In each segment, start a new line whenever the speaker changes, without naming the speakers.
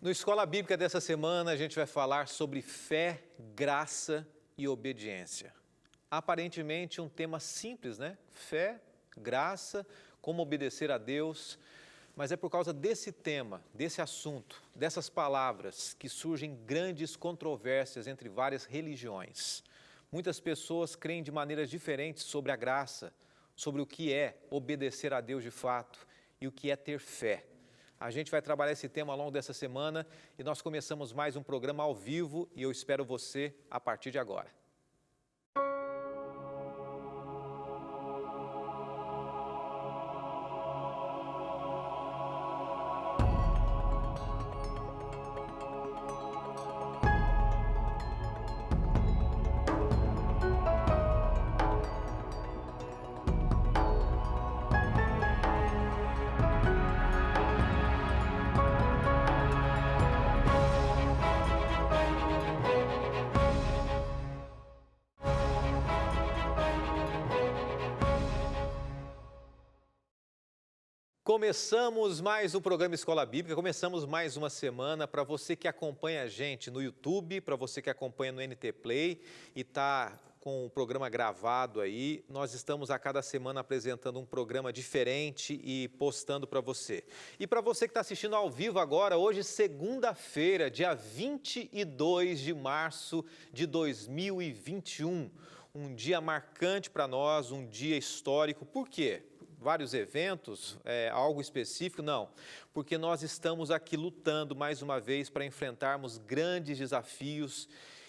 No Escola Bíblica dessa semana, a gente vai falar sobre fé, graça e obediência. Aparentemente um tema simples, né? Fé, graça, como obedecer a Deus. Mas é por causa desse tema, desse assunto, dessas palavras, que surgem grandes controvérsias entre várias religiões. Muitas pessoas creem de maneiras diferentes sobre a graça, sobre o que é obedecer a Deus de fato e o que é ter fé. A gente vai trabalhar esse tema ao longo dessa semana e nós começamos mais um programa ao vivo e eu espero você a partir de agora. Começamos mais um programa Escola Bíblica, começamos mais uma semana. Para você que acompanha a gente no YouTube, para você que acompanha no NT Play e está com o programa gravado aí, nós estamos a cada semana apresentando um programa diferente e postando para você. E para você que está assistindo ao vivo agora, hoje segunda-feira, dia 22 de março de 2021, um dia marcante para nós, um dia histórico. Por quê? Vários eventos, algo específico? Não, porque nós estamos aqui lutando mais uma vez para enfrentarmos grandes desafios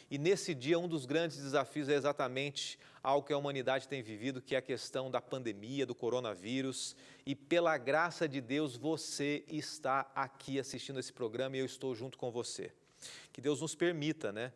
e nesse dia um dos grandes desafios é exatamente algo que a humanidade tem vivido, que é a questão da pandemia, do coronavírus e pela graça de Deus você está aqui assistindo esse programa e eu estou junto com você. Que Deus nos permita, né,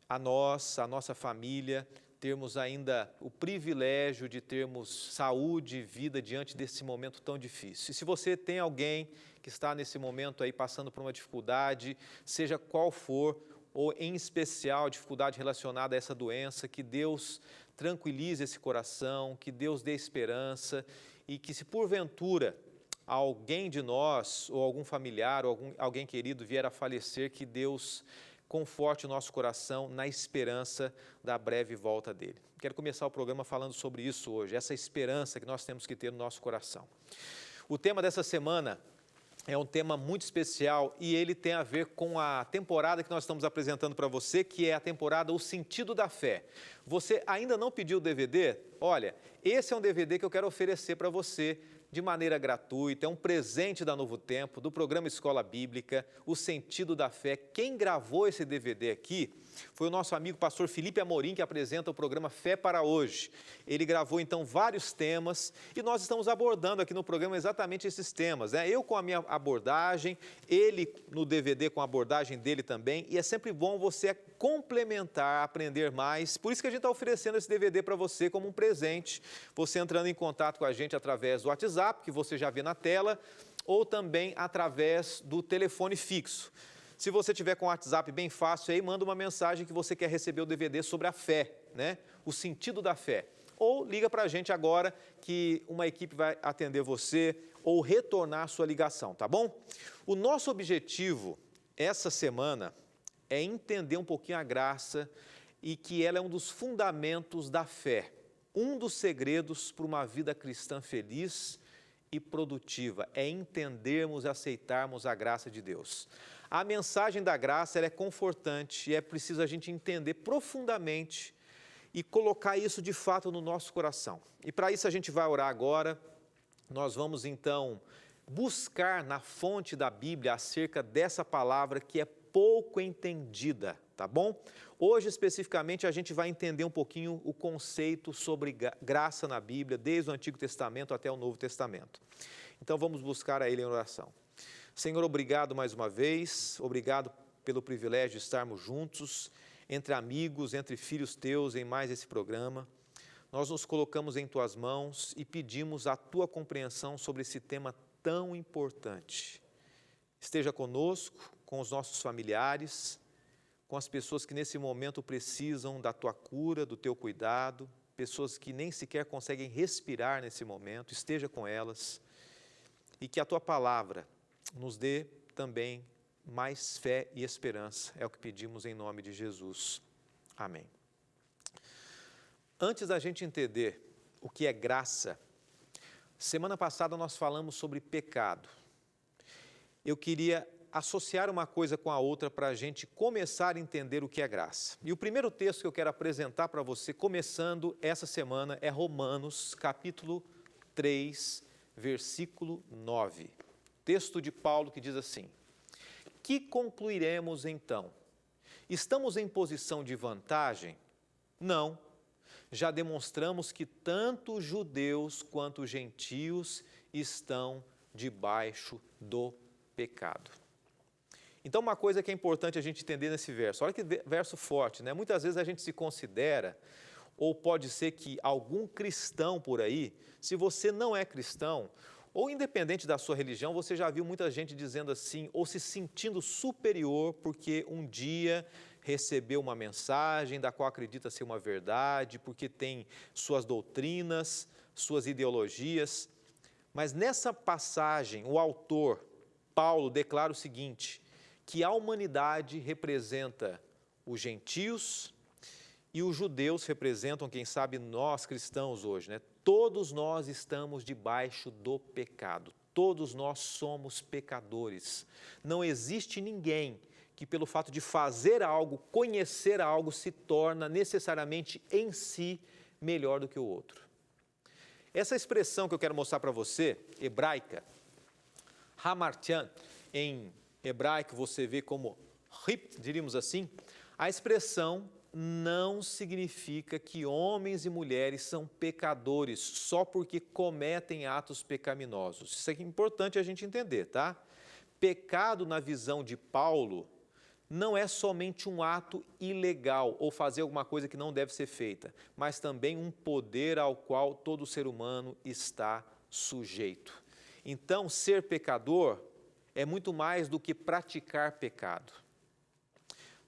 a nossa família, termos ainda o privilégio de termos saúde e vida diante desse momento tão difícil. E se você tem alguém que está nesse momento aí passando por uma dificuldade, seja qual for, ou em especial dificuldade relacionada a essa doença, que Deus tranquilize esse coração, que Deus dê esperança e que se porventura alguém de nós, ou algum familiar, ou alguém querido vier a falecer, que Deus conforte o nosso coração na esperança da breve volta dele. Quero começar o programa falando sobre isso hoje, essa esperança que nós temos que ter no nosso coração. O tema dessa semana é um tema muito especial e ele tem a ver com a temporada que nós estamos apresentando para você, que é a temporada O Sentido da Fé. Você ainda não pediu o DVD? Olha, esse é um DVD que eu quero oferecer para você de maneira gratuita, é um presente da Novo Tempo, do programa Escola Bíblica, O Sentido da Fé. Quem gravou esse DVD aqui foi o nosso amigo pastor Felipe Amorim, que apresenta o programa Fé para Hoje. Ele gravou então vários temas e nós estamos abordando aqui no programa exatamente esses temas, né? Eu com a minha abordagem, ele no DVD com a abordagem dele também, e é sempre bom você complementar, aprender mais. Por isso que a gente está oferecendo esse DVD para você como um presente, você entrando em contato com a gente através do WhatsApp, que você já vê na tela, ou também através do telefone fixo. Se você tiver com o WhatsApp bem fácil aí, manda uma mensagem que você quer receber o DVD sobre a fé, né? O sentido da fé. Ou liga para a gente agora que uma equipe vai atender você ou retornar a sua ligação, tá bom? O nosso objetivo essa semana é entender um pouquinho a graça e que ela é um dos fundamentos da fé, um dos segredos para uma vida cristã feliz e produtiva, é entendermos e aceitarmos a graça de Deus. A mensagem da graça ela é confortante e é preciso a gente entender profundamente e colocar isso de fato no nosso coração. E para isso a gente vai orar agora, nós vamos então buscar na fonte da Bíblia acerca dessa palavra que é pouco entendida, tá bom? Hoje, especificamente, a gente vai entender um pouquinho o conceito sobre graça na Bíblia, desde o Antigo Testamento até o Novo Testamento. Então, vamos buscar a Ele em oração. Senhor, obrigado mais uma vez, obrigado pelo privilégio de estarmos juntos, entre amigos, entre filhos teus, em mais esse programa. Nós nos colocamos em tuas mãos e pedimos a tua compreensão sobre esse tema tão importante. Esteja conosco, com os nossos familiares, com as pessoas que nesse momento precisam da tua cura, do teu cuidado, pessoas que nem sequer conseguem respirar nesse momento, esteja com elas e que a tua palavra nos dê também mais fé e esperança. É o que pedimos em nome de Jesus. Amém. Antes da gente entender o que é graça, semana passada nós falamos sobre pecado. Eu queria associar uma coisa com a outra para a gente começar a entender o que é graça. E o primeiro texto que eu quero apresentar para você, começando essa semana, é Romanos, capítulo 3, versículo 9. Texto de Paulo que diz assim: que concluiremos então? Estamos em posição de vantagem? Não. Já demonstramos que tanto judeus quanto gentios estão debaixo do pecado. Então, uma coisa que é importante a gente entender nesse verso, olha que verso forte, né? Muitas vezes a gente se considera, ou pode ser que algum cristão por aí, se você não é cristão, ou independente da sua religião, você já viu muita gente dizendo assim, ou se sentindo superior porque um dia recebeu uma mensagem da qual acredita ser uma verdade, porque tem suas doutrinas, suas ideologias. Mas nessa passagem, o autor, Paulo, declara o seguinte, que a humanidade representa os gentios e os judeus representam, quem sabe, nós cristãos hoje, né? Todos nós estamos debaixo do pecado, todos nós somos pecadores. Não existe ninguém que pelo fato de fazer algo, conhecer algo, se torna necessariamente em si melhor do que o outro. Essa expressão que eu quero mostrar para você, hebraica, hamartian, em hebraico você vê como hip, diríamos assim, a expressão não significa que homens e mulheres são pecadores só porque cometem atos pecaminosos. Isso é importante a gente entender, tá? Pecado, na visão de Paulo, não é somente um ato ilegal ou fazer alguma coisa que não deve ser feita, mas também um poder ao qual todo ser humano está sujeito. Então, ser pecador é muito mais do que praticar pecado.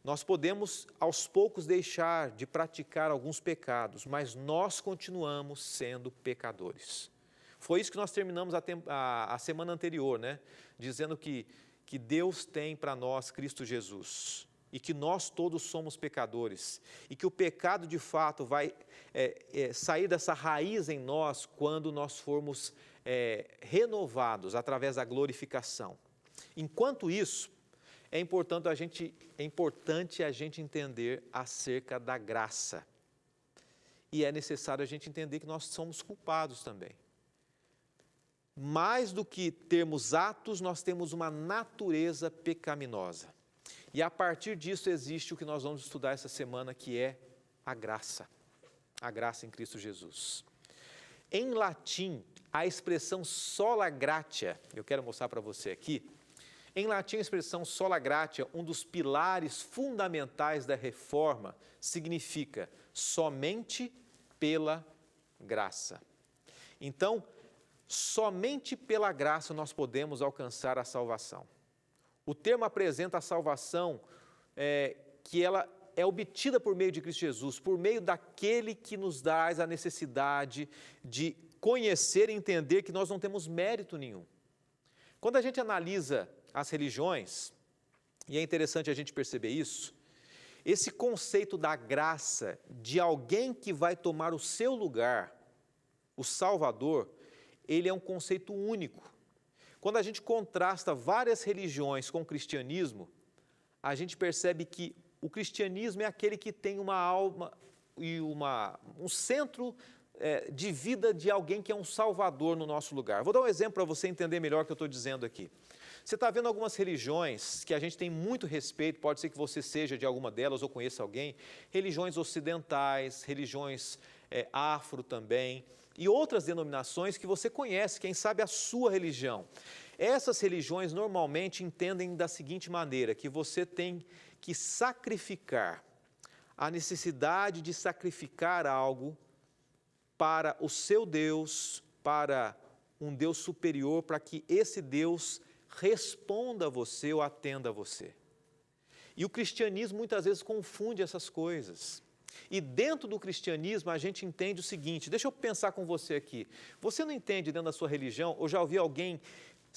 Nós podemos, aos poucos, deixar de praticar alguns pecados, mas nós continuamos sendo pecadores. Foi isso que nós terminamos a semana anterior, né? Dizendo que Deus tem para nós Cristo Jesus e que nós todos somos pecadores e que o pecado, de fato, vai sair dessa raiz em nós quando nós formos renovados através da glorificação. Enquanto isso, é importante a gente entender acerca da graça. E é necessário a gente entender que nós somos culpados também. Mais do que termos atos, nós temos uma natureza pecaminosa. E a partir disso existe o que nós vamos estudar essa semana, que é a graça. A graça em Cristo Jesus. Em latim, a expressão sola gratia, eu quero mostrar para você aqui. Em latim, a expressão sola gratia, um dos pilares fundamentais da reforma, significa somente pela graça. Então, somente pela graça nós podemos alcançar a salvação. O termo apresenta a salvação que ela é obtida por meio de Cristo Jesus, por meio daquele que nos dá a necessidade de conhecer e entender que nós não temos mérito nenhum. Quando a gente analisa as religiões, e é interessante a gente perceber isso, esse conceito da graça de alguém que vai tomar o seu lugar, o Salvador, ele é um conceito único. Quando a gente contrasta várias religiões com o cristianismo, a gente percebe que o cristianismo é aquele que tem uma alma e um centro de vida de alguém que é um Salvador no nosso lugar. Vou dar um exemplo para você entender melhor o que eu estou dizendo aqui. Você está vendo algumas religiões que a gente tem muito respeito, pode ser que você seja de alguma delas ou conheça alguém, religiões ocidentais, religiões afro também, e outras denominações que você conhece, quem sabe a sua religião. Essas religiões normalmente entendem da seguinte maneira, que você tem que sacrificar, a necessidade de sacrificar algo para o seu Deus, para um Deus superior, para que esse Deus responda a você ou atenda a você. E o cristianismo muitas vezes confunde essas coisas. E dentro do cristianismo a gente entende o seguinte, deixa eu pensar com você aqui, você não entende dentro da sua religião, ou já ouviu alguém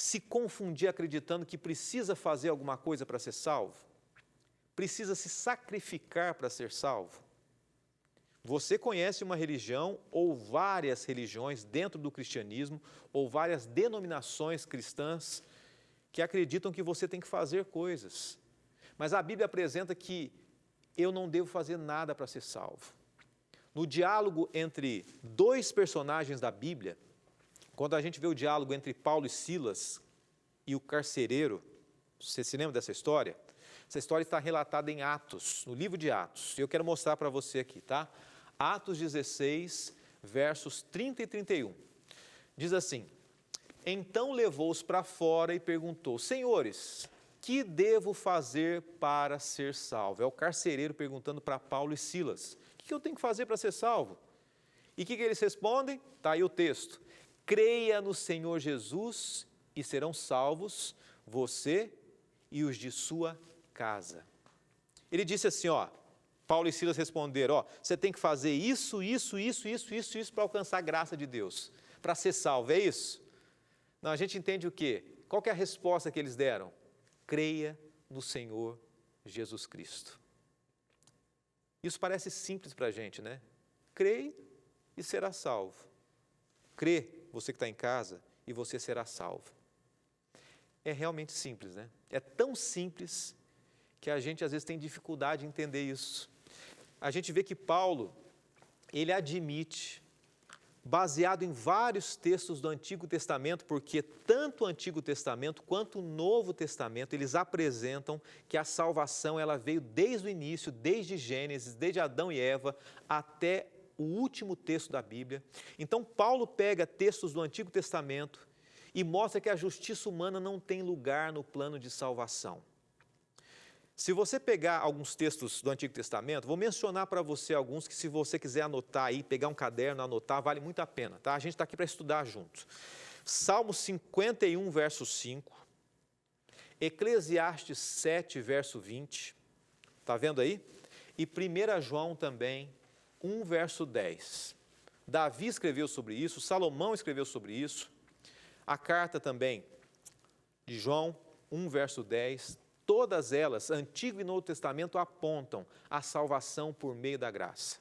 se confundir acreditando que precisa fazer alguma coisa para ser salvo? Precisa se sacrificar para ser salvo? Você conhece uma religião ou várias religiões dentro do cristianismo ou várias denominações cristãs que acreditam que você tem que fazer coisas. Mas a Bíblia apresenta que eu não devo fazer nada para ser salvo. No diálogo entre dois personagens da Bíblia, quando a gente vê o diálogo entre Paulo e Silas e o carcereiro, você se lembra dessa história? Essa história está relatada em Atos, no livro de Atos. E eu quero mostrar para você aqui, tá? Atos 16, versos 30 e 31. Diz assim: então levou-os para fora e perguntou: senhores, que devo fazer para ser salvo? É o carcereiro perguntando para Paulo e Silas: o que eu tenho que fazer para ser salvo? E o que eles respondem? Está aí o texto: creia no Senhor Jesus e serão salvos você e os de sua casa. Ele disse assim, Paulo e Silas responderam, você tem que fazer isso para alcançar a graça de Deus, para ser salvo, é isso? Não, a gente entende o quê? Qual que é a resposta que eles deram? Creia no Senhor Jesus Cristo. Isso parece simples para a gente, né? Creia e será salvo. Crê, você que está em casa, e você será salvo. É realmente simples, né? É tão simples que a gente às vezes tem dificuldade em entender isso. A gente vê que Paulo, ele admite, baseado em vários textos do Antigo Testamento, porque tanto o Antigo Testamento quanto o Novo Testamento, eles apresentam que a salvação ela veio desde o início, desde Gênesis, desde Adão e Eva, até o último texto da Bíblia. Então, Paulo pega textos do Antigo Testamento e mostra que a justiça humana não tem lugar no plano de salvação. Se você pegar alguns textos do Antigo Testamento, vou mencionar para você alguns que, se você quiser anotar aí, pegar um caderno, anotar, vale muito a pena, tá? A gente está aqui para estudar juntos. Salmo 51, verso 5, Eclesiastes 7, verso 20, está vendo aí? E 1 João também, 1, verso 10. Davi escreveu sobre isso, Salomão escreveu sobre isso, a carta também de João, 1, verso 10, todas elas, Antigo e Novo Testamento, apontam a salvação por meio da graça.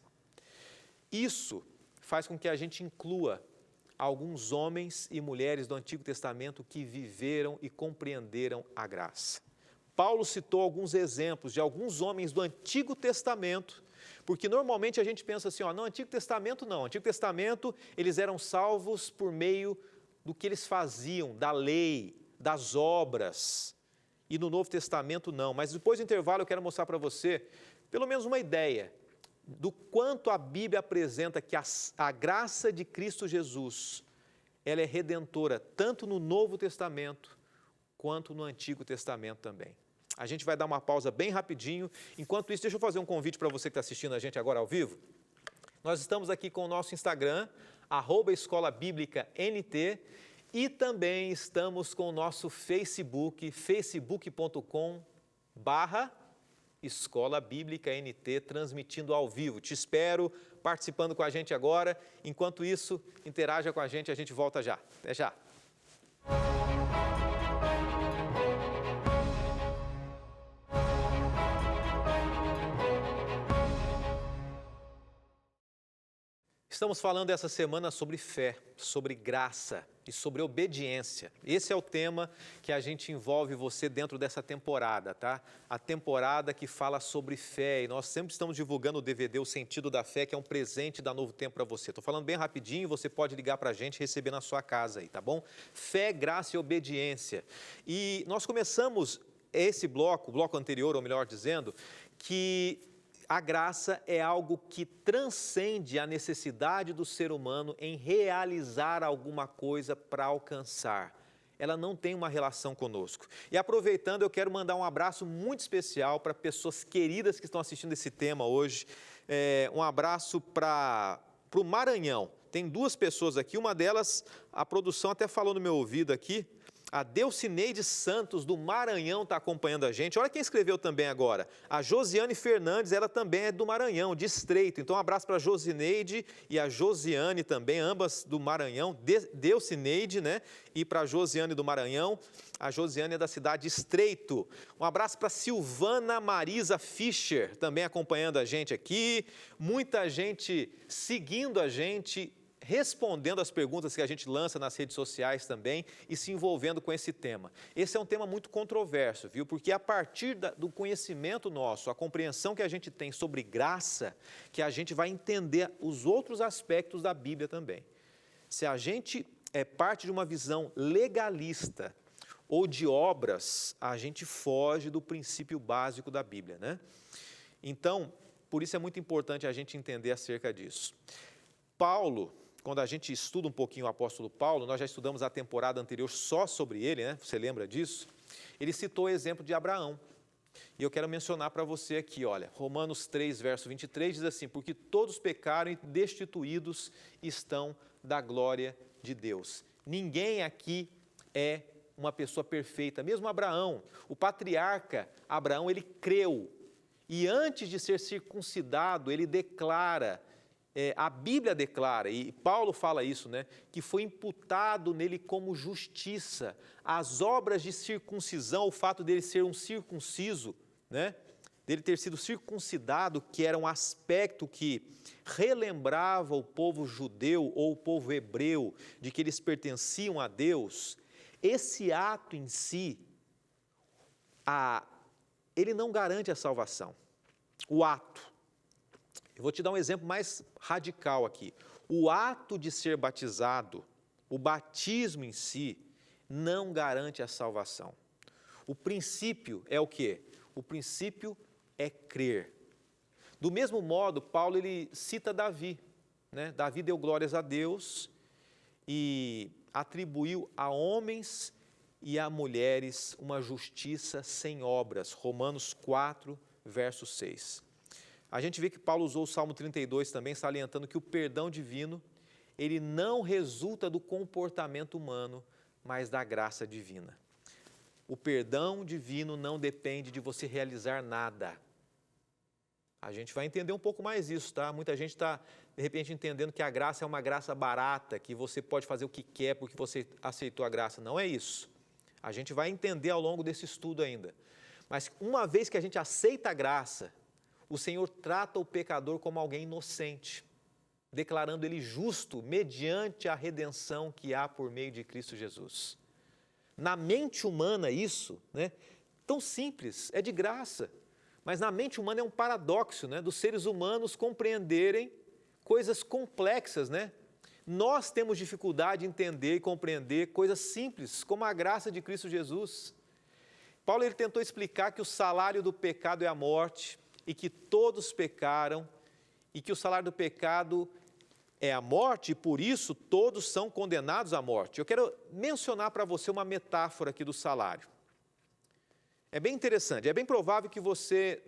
Isso faz com que a gente inclua alguns homens e mulheres do Antigo Testamento que viveram e compreenderam a graça. Paulo citou alguns exemplos de alguns homens do Antigo Testamento, porque normalmente a gente pensa assim, no Antigo Testamento não, no Antigo Testamento eles eram salvos por meio do que eles faziam, da lei, das obras. E no Novo Testamento não, mas depois do intervalo eu quero mostrar para você, pelo menos uma ideia, do quanto a Bíblia apresenta que a graça de Cristo Jesus, ela é redentora, tanto no Novo Testamento, quanto no Antigo Testamento também. A gente vai dar uma pausa bem rapidinho, enquanto isso, deixa eu fazer um convite para você que está assistindo a gente agora ao vivo. Nós estamos aqui com o nosso Instagram, @Escola Bíblica NT, e também estamos com o nosso Facebook, facebook.com/Escola Bíblica NT, transmitindo ao vivo. Te espero participando com a gente agora. Enquanto isso, interaja com a gente volta já. Até já. Estamos falando essa semana sobre fé, sobre graça e sobre obediência. Esse é o tema que a gente envolve você dentro dessa temporada, tá? A temporada que fala sobre fé, e nós sempre estamos divulgando o DVD O Sentido da Fé, que é um presente da Novo Tempo para você. Estou falando bem rapidinho, você pode ligar para a gente e receber na sua casa aí, tá bom? Fé, graça e obediência. E nós começamos esse bloco, o bloco anterior, ou melhor dizendo, que a graça é algo que transcende a necessidade do ser humano em realizar alguma coisa para alcançar. Ela não tem uma relação conosco. E aproveitando, eu quero mandar um abraço muito especial para pessoas queridas que estão assistindo esse tema hoje. Um abraço para o Maranhão. Tem duas pessoas aqui, uma delas, a produção até falou no meu ouvido aqui, A Delcineide Santos, do Maranhão, está acompanhando a gente. Olha quem escreveu também agora. A Josiane Fernandes, ela também é do Maranhão, de Estreito. Então, um abraço para a Josineide e a Josiane também, ambas do Maranhão. Delcineide, né? E para a Josiane do Maranhão. A Josiane é da cidade de Estreito. Um abraço para Silvana Marisa Fischer, também acompanhando a gente aqui. Muita gente seguindo a gente, respondendo as perguntas que a gente lança nas redes sociais também e se envolvendo com esse tema. Esse é um tema muito controverso, viu? Porque a partir do conhecimento nosso, a compreensão que a gente tem sobre graça, que a gente vai entender os outros aspectos da Bíblia também. Se a gente é parte de uma visão legalista ou de obras, a gente foge do princípio básico da Bíblia, né? Então, por isso é muito importante a gente entender acerca disso. Paulo, quando a gente estuda um pouquinho o apóstolo Paulo, nós já estudamos a temporada anterior só sobre ele, né? Você lembra disso? Ele citou o exemplo de Abraão. E eu quero mencionar para você aqui, olha, Romanos 3, verso 23, diz assim: porque todos pecaram e destituídos estão da glória de Deus. Ninguém aqui é uma pessoa perfeita, mesmo Abraão, o patriarca Abraão, ele creu. E antes de ser circuncidado, ele declara, a Bíblia declara, e Paulo fala isso, né, que foi imputado nele como justiça. As obras de circuncisão, o fato dele ser um circunciso, né, dele ter sido circuncidado, que era um aspecto que relembrava o povo judeu ou o povo hebreu de que eles pertenciam a Deus, esse ato em si, ele não garante a salvação. O ato. Eu vou te dar um exemplo mais radical aqui. O ato de ser batizado, o batismo em si, não garante a salvação. O princípio é o quê? O princípio é crer. Do mesmo modo, Paulo ele cita Davi, né? Davi deu glórias a Deus e atribuiu a homens e a mulheres uma justiça sem obras. Romanos 4, verso 6. A gente vê que Paulo usou o Salmo 32 também, salientando que o perdão divino, ele não resulta do comportamento humano, mas da graça divina. O perdão divino não depende de você realizar nada. A gente vai entender um pouco mais isso, tá? Muita gente está, de repente, entendendo que a graça é uma graça barata, que você pode fazer o que quer porque você aceitou a graça. Não é isso. A gente vai entender ao longo desse estudo ainda. Mas uma vez que a gente aceita a graça, o Senhor trata o pecador como alguém inocente, declarando ele justo mediante a redenção que há por meio de Cristo Jesus. Na mente humana isso, né, tão simples, é de graça. Mas na mente humana é um paradoxo, né, dos seres humanos compreenderem coisas complexas, né? Nós temos dificuldade em entender e compreender coisas simples, como a graça de Cristo Jesus. Paulo ele tentou explicar que o salário do pecado é a morte, e que todos pecaram, e que o salário do pecado é a morte, e por isso todos são condenados à morte. Eu quero mencionar para você uma metáfora aqui do salário. É bem interessante, é bem provável que você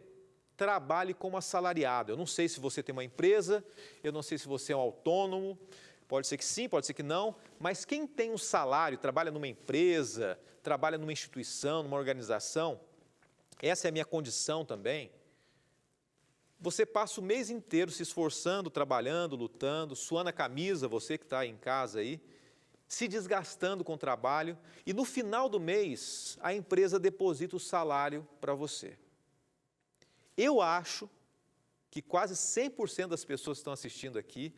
trabalhe como assalariado. Eu não sei se você tem uma empresa, eu não sei se você é um autônomo, pode ser que sim, pode ser que não, mas quem tem um salário, trabalha numa empresa, trabalha numa instituição, numa organização, essa é a minha condição também. Você passa o mês inteiro se esforçando, trabalhando, lutando, suando a camisa, você que está em casa aí, se desgastando com o trabalho, e no final do mês, a empresa deposita o salário para você. Eu acho que quase 100% das pessoas que estão assistindo aqui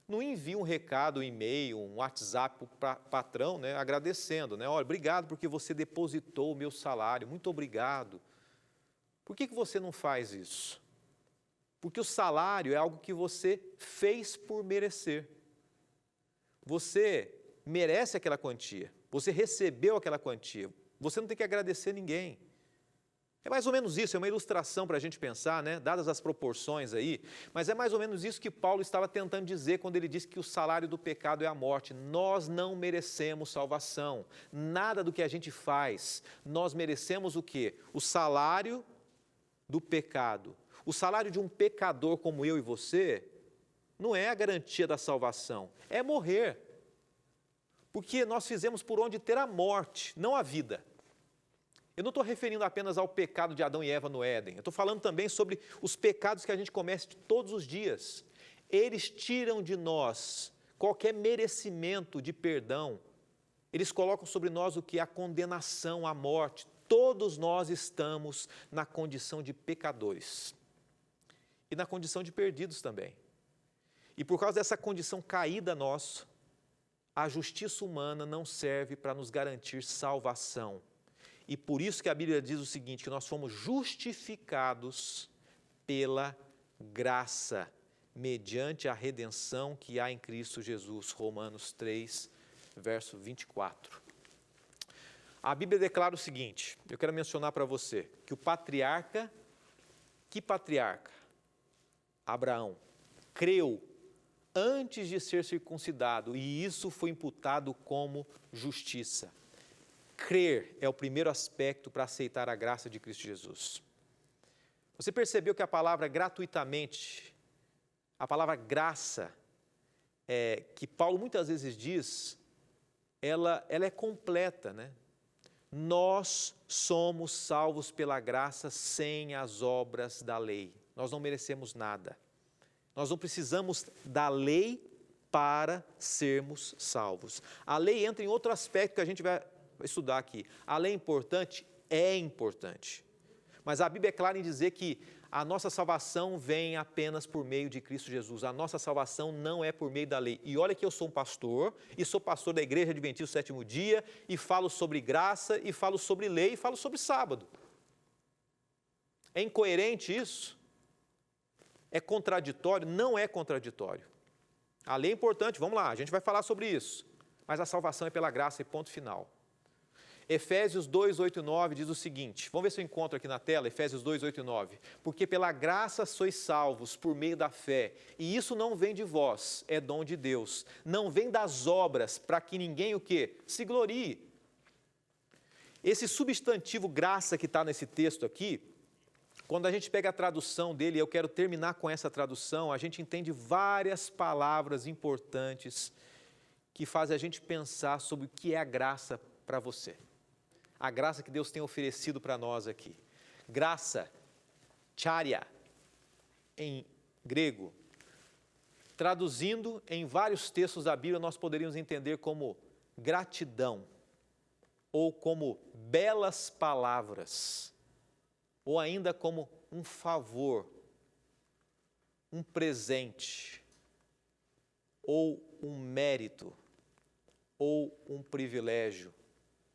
não enviam um recado, um e-mail, um WhatsApp para o patrão, né, agradecendo, né? Olha, obrigado porque você depositou o meu salário, muito obrigado. Por que você não faz isso? Porque o salário é algo que você fez por merecer. Você merece aquela quantia, você recebeu aquela quantia, você não tem que agradecer ninguém. É mais ou menos isso, é uma ilustração para a gente pensar, né? Dadas as proporções aí, mas é mais ou menos isso que Paulo estava tentando dizer quando ele disse que o salário do pecado é a morte. Nós não merecemos salvação, nada do que a gente faz, nós merecemos o quê? O salário do pecado. O salário de um pecador como eu e você não é a garantia da salvação, é morrer. Porque nós fizemos por onde ter a morte, não a vida. Eu não estou referindo apenas ao pecado de Adão e Eva no Éden. Eu estou falando também sobre os pecados que a gente comete todos os dias. Eles tiram de nós qualquer merecimento de perdão. Eles colocam sobre nós o que é a condenação, a morte. Todos nós estamos na condição de pecadores. E na condição de perdidos também. E por causa dessa condição caída nossa, a justiça humana não serve para nos garantir salvação. E por isso que a Bíblia diz o seguinte, que nós fomos justificados pela graça, mediante a redenção que há em Cristo Jesus. Romanos 3, verso 24. A Bíblia declara o seguinte, eu quero mencionar para você, que o patriarca, que patriarca? Abraão, creu antes de ser circuncidado, e isso foi imputado como justiça. Crer é o primeiro aspecto para aceitar a graça de Cristo Jesus. Você percebeu que a palavra gratuitamente, a palavra graça, que Paulo muitas vezes diz, ela é completa, né? Nós somos salvos pela graça sem as obras da lei. Nós não merecemos nada. Nós não precisamos da lei para sermos salvos. A lei entra em outro aspecto que a gente vai estudar aqui. A lei é importante? É importante. Mas a Bíblia é clara em dizer que a nossa salvação vem apenas por meio de Cristo Jesus. A nossa salvação não é por meio da lei. E olha que eu sou um pastor, e sou pastor da Igreja Adventista do Sétimo Dia, e falo sobre graça, e falo sobre lei, e falo sobre sábado. É incoerente isso? É contraditório? Não é contraditório. A lei é importante, vamos lá, a gente vai falar sobre isso. Mas a salvação é pela graça e ponto final. Efésios 2, 8 e 9 diz o seguinte, vamos ver se eu encontro aqui na tela, Efésios 2, 8 e 9. Porque pela graça sois salvos por meio da fé, e isso não vem de vós, é dom de Deus. Não vem das obras, para que ninguém o quê? Se glorie. Esse substantivo graça que está nesse texto aqui, quando a gente pega a tradução dele, eu quero terminar com essa tradução, a gente entende várias palavras importantes que fazem a gente pensar sobre o que é a graça para você. A graça que Deus tem oferecido para nós aqui. Graça, charia, em grego. Traduzindo em vários textos da Bíblia, nós poderíamos entender como gratidão, ou como belas palavras, ou ainda como um favor, um presente, ou um mérito, ou um privilégio,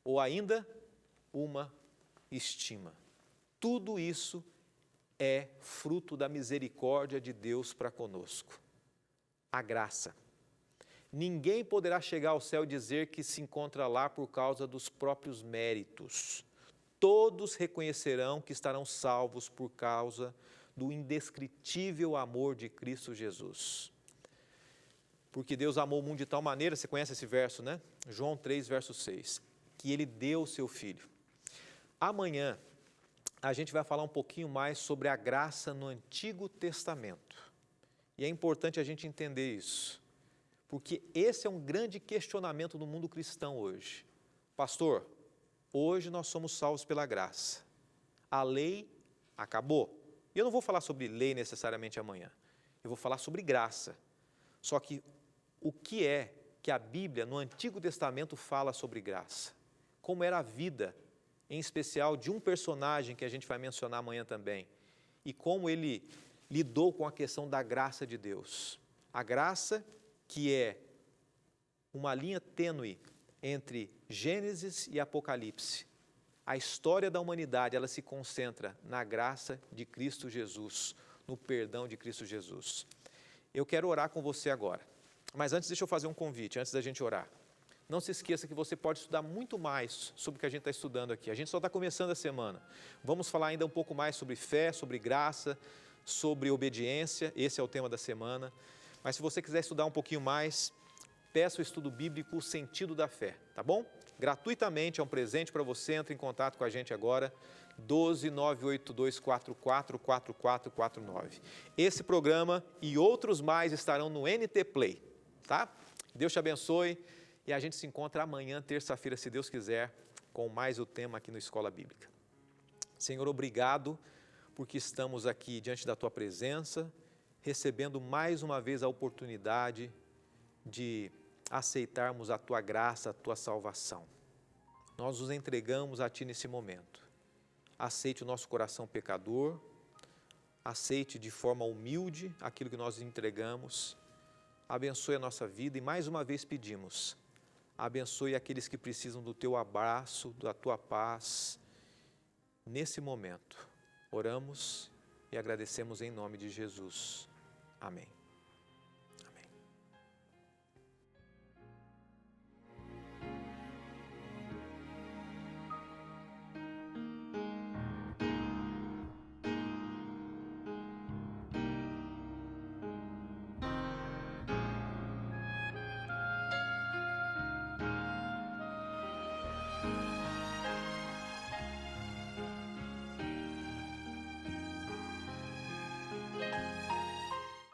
ou ainda uma estima. Tudo isso é fruto da misericórdia de Deus para conosco. A graça. Ninguém poderá chegar ao céu e dizer que se encontra lá por causa dos próprios méritos. Todos reconhecerão que estarão salvos por causa do indescritível amor de Cristo Jesus. Porque Deus amou o mundo de tal maneira, você conhece esse verso, né? João 3, verso 6, que Ele deu o seu Filho. Amanhã, a gente vai falar um pouquinho mais sobre a graça no Antigo Testamento. E é importante a gente entender isso, porque esse é um grande questionamento no mundo cristão hoje. Pastor, hoje nós somos salvos pela graça. A lei acabou. E eu não vou falar sobre lei necessariamente amanhã. Eu vou falar sobre graça. Só que o que é que a Bíblia, no Antigo Testamento, fala sobre graça? Como era a vida, em especial, de um personagem que a gente vai mencionar amanhã também. E como ele lidou com a questão da graça de Deus. A graça que é uma linha tênue entre Gênesis e Apocalipse. A história da humanidade, ela se concentra na graça de Cristo Jesus, no perdão de Cristo Jesus. Eu quero orar com você agora. Mas antes, deixa eu fazer um convite, antes da gente orar. Não se esqueça que você pode estudar muito mais sobre o que a gente está estudando aqui. A gente só está começando a semana. Vamos falar ainda um pouco mais sobre fé, sobre graça, sobre obediência. Esse é o tema da semana. Mas se você quiser estudar um pouquinho mais, peça o estudo bíblico, o sentido da fé, tá bom? Gratuitamente, é um presente para você. Entre em contato com a gente agora, 12982444449. Esse programa e outros mais estarão no NT Play, tá? Deus te abençoe E a gente se encontra amanhã, terça-feira, se Deus quiser, com mais o tema aqui no Escola Bíblica. Senhor, obrigado porque estamos aqui diante da Tua presença, recebendo mais uma vez a oportunidade de aceitarmos a Tua graça, a Tua salvação. Nós nos entregamos a Ti nesse momento. Aceite o nosso coração pecador, aceite de forma humilde aquilo que nós entregamos, abençoe a nossa vida e mais uma vez pedimos, abençoe aqueles que precisam do Teu abraço, da Tua paz. Nesse momento, oramos e agradecemos em nome de Jesus. Amém.